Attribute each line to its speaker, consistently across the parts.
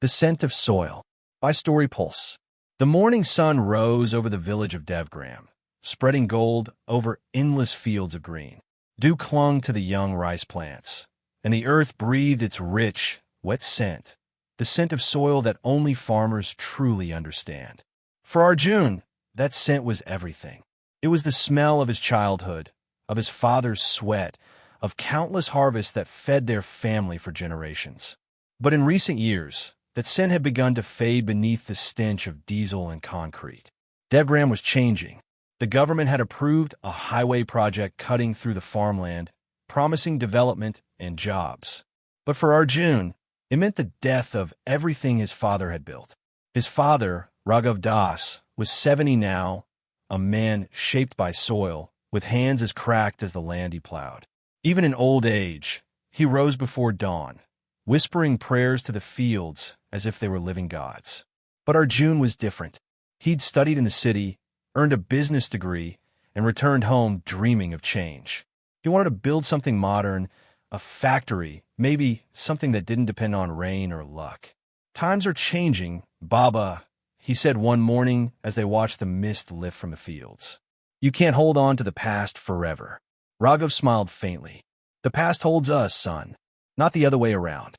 Speaker 1: The Scent of Soil by StoryPulse. The morning sun rose over the village of Devgram, spreading gold over endless fields of green. Dew clung to the young rice plants, and the earth breathed its rich, wet scent, the scent of soil that only farmers truly understand. For Arjun, that scent was everything. It was the smell of his childhood, of his father's sweat, of countless harvests that fed their family for generations. But in recent years, that scent had begun to fade beneath the stench of diesel and concrete. Devgram was changing. The government had approved a highway project cutting through the farmland, promising development and jobs. But for Arjun, it meant the death of everything his father had built. His father, Raghav Das, was 70 now, a man shaped by soil, with hands as cracked as the land he plowed. Even in old age, he rose before dawn, whispering prayers to the fields as if they were living gods. But Arjun was different. He'd studied in the city, earned a business degree, and returned home dreaming of change. He wanted to build something modern, a factory, maybe something that didn't depend on rain or luck. "Times are changing, Baba," he said one morning as they watched the mist lift from the fields. "You can't hold on to the past forever." Raghav smiled faintly. "The past holds us, son, not the other way around."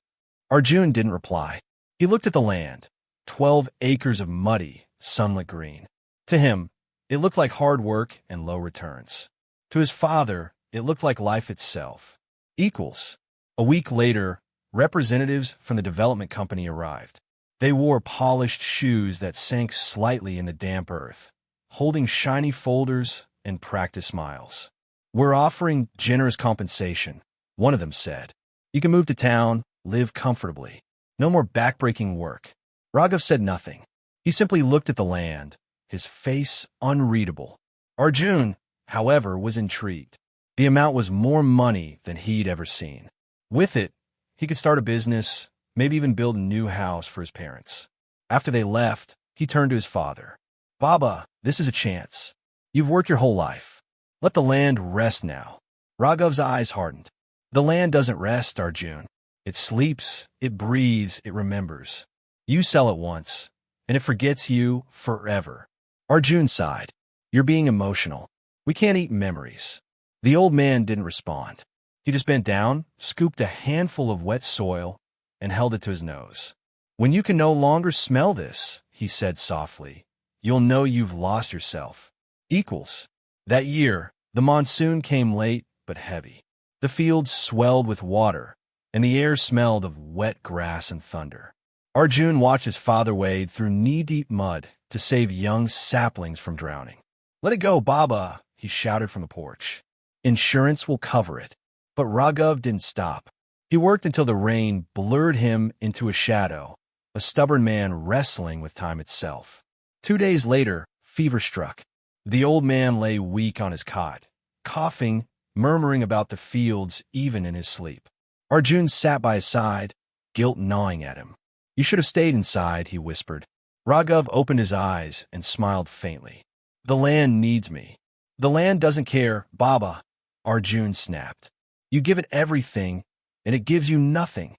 Speaker 1: Arjun didn't reply. He looked at the land, 12 acres of muddy, sunlit green. To him, it looked like hard work and low returns. To his father, it looked like life itself. Equals. A week later, representatives from the development company arrived. They wore polished shoes that sank slightly in the damp earth, holding shiny folders and practiced smiles. "We're offering generous compensation," one of them said. "You can move to town, live comfortably. No more backbreaking work." Raghav said nothing. He simply looked at the land, his face unreadable. Arjun, however, was intrigued. The amount was more money than he'd ever seen. With it, he could start a business, maybe even build a new house for his parents. After they left, he turned to his father. "Baba, this is a chance. You've worked your whole life. Let the land rest now." Raghav's eyes hardened. "The land doesn't rest, Arjun. It sleeps, it breathes, it remembers. You sell it once, and it forgets you forever." Arjun sighed. "You're being emotional. We can't eat memories." The old man didn't respond. He just bent down, scooped a handful of wet soil, and held it to his nose. "When you can no longer smell this," he said softly, "you'll know you've lost yourself." Equals. That year, the monsoon came late but heavy. The fields swelled with water, and the air smelled of wet grass and thunder. Arjun watched his father wade through knee-deep mud to save young saplings from drowning. "Let it go, Baba," he shouted from the porch. "Insurance will cover it." But Raghav didn't stop. He worked until the rain blurred him into a shadow, a stubborn man wrestling with time itself. 2 days later, fever struck. The old man lay weak on his cot, coughing, murmuring about the fields even in his sleep. Arjun sat by his side, guilt gnawing at him. "You should have stayed inside," he whispered. Raghav opened his eyes and smiled faintly. "The land needs me." "The land doesn't care, Baba," Arjun snapped. "You give it everything, and it gives you nothing."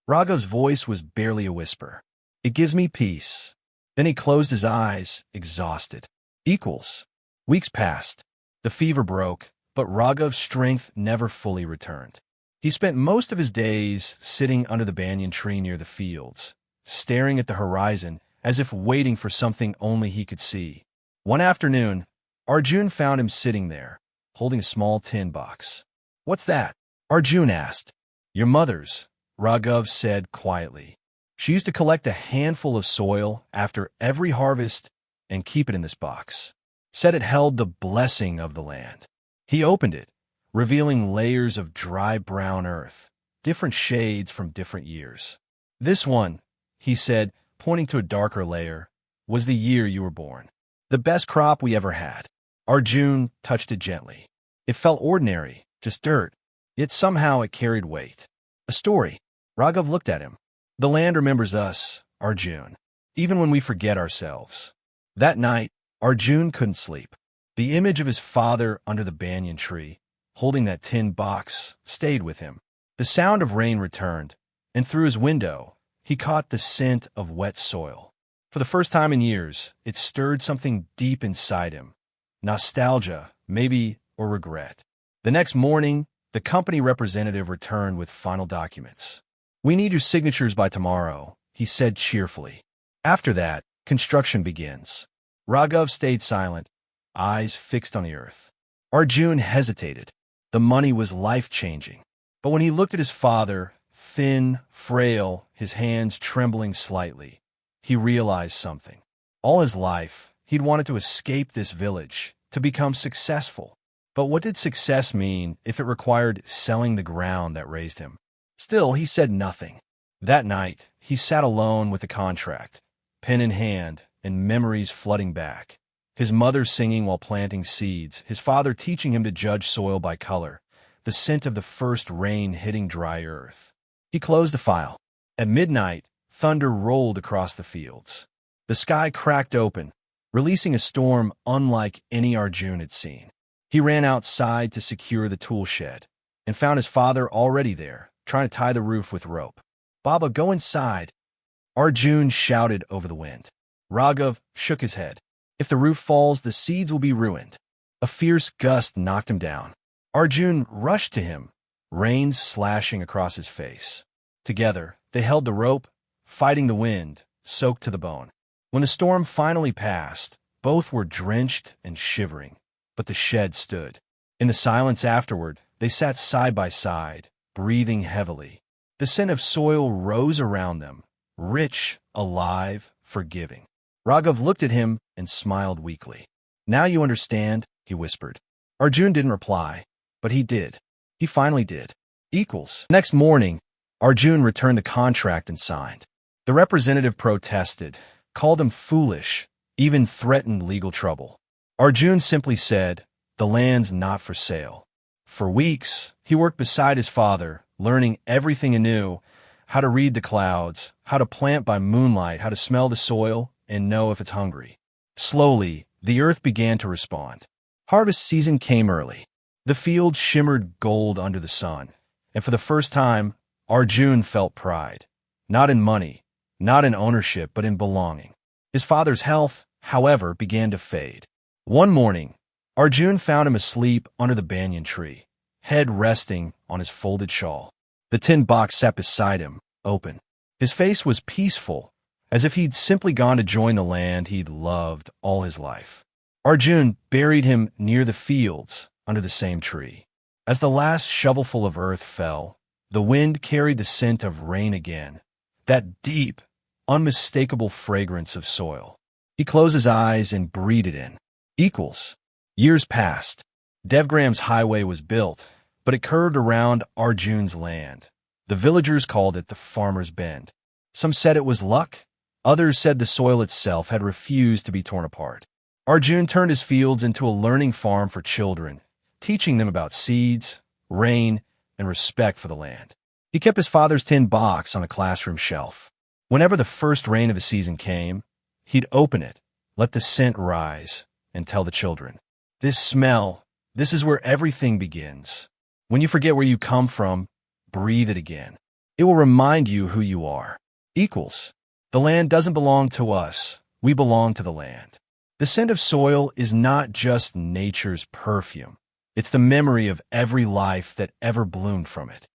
Speaker 1: Raghav's voice was barely a whisper. "It gives me peace." Then he closed his eyes, exhausted. Equals. Weeks passed. The fever broke, but Raghav's strength never fully returned. He spent most of his days sitting under the banyan tree near the fields, staring at the horizon as if waiting for something only he could see. One afternoon, Arjun found him sitting there, holding a small tin box. "What's that?" Arjun asked. "Your mother's," Raghav said quietly. "She used to collect a handful of soil after every harvest and keep it in this box. Said it held the blessing of the land." He opened it, revealing layers of dry brown earth, different shades from different years. "This one," he said, pointing to a darker layer, "was the year you were born. The best crop we ever had." Arjun touched it gently. It felt ordinary, just dirt, yet somehow it carried weight. "A story." Raghav looked at him. "The land remembers us, Arjun, even when we forget ourselves." That night, Arjun couldn't sleep. The image of his father under the banyan tree, holding that tin box, stayed with him. The sound of rain returned, and through his window, he caught the scent of wet soil. For the first time in years, it stirred something deep inside him. Nostalgia, maybe, or regret. The next morning, the company representative returned with final documents. "We need your signatures by tomorrow," he said cheerfully. After that, construction begins. Raghav stayed silent, eyes fixed on the earth. Arjun hesitated. The money was life-changing. But when he looked at his father, thin, frail, his hands trembling slightly, he realized something. All his life, he'd wanted to escape this village, to become successful. But what did success mean if it required selling the ground that raised him? Still, he said nothing. That night, he sat alone with the contract, pen in hand, and memories flooding back. His mother singing while planting seeds, his father teaching him to judge soil by color, the scent of the first rain hitting dry earth. He closed the file. At midnight, thunder rolled across the fields. The sky cracked open, releasing a storm unlike any Arjun had seen. He ran outside to secure the tool shed and found his father already there, trying to tie the roof with rope. "Baba, go inside," Arjun shouted over the wind. Raghav shook his head. "If the roof falls, the seeds will be ruined." A fierce gust knocked him down. Arjun rushed to him, rain slashing across his face. Together, they held the rope, fighting the wind, soaked to the bone. When the storm finally passed, both were drenched and shivering, but the shed stood. In the silence afterward, they sat side by side, breathing heavily. The scent of soil rose around them, rich, alive, forgiving. Raghav looked at him and smiled weakly. "Now you understand," he whispered. Arjun didn't reply, but he did. He finally did. Equals. Next morning, Arjun returned the contract and signed. The representative protested, called him foolish, even threatened legal trouble. Arjun simply said, "The land's not for sale." For weeks, he worked beside his father, learning everything anew, how to read the clouds, how to plant by moonlight, how to smell the soil and know if it's hungry. Slowly, the earth began to respond. Harvest season came early. The field shimmered gold under the sun, and for the first time, Arjun felt pride. Not in money, not in ownership, but in belonging. His father's health, however, began to fade. One morning, Arjun found him asleep under the banyan tree, head resting on his folded shawl. The tin box sat beside him, open. His face was peaceful, as if he'd simply gone to join the land he'd loved all his life. Arjun buried him near the fields under the same tree. As the last shovelful of earth fell, the wind carried the scent of rain again, that deep, unmistakable fragrance of soil. He closed his eyes and breathed it in. Equals. Years passed. Devgram's highway was built, but it curved around Arjun's land. The villagers called it the Farmer's Bend. Some said it was luck. Others said the soil itself had refused to be torn apart. Arjun turned his fields into a learning farm for children, teaching them about seeds, rain, and respect for the land. He kept his father's tin box on a classroom shelf. Whenever the first rain of the season came, he'd open it, let the scent rise, and tell the children, "This smell, this is where everything begins. When you forget where you come from, breathe it again. It will remind you who you are." Equals. The land doesn't belong to us. We belong to the land. The scent of soil is not just nature's perfume. It's the memory of every life that ever bloomed from it.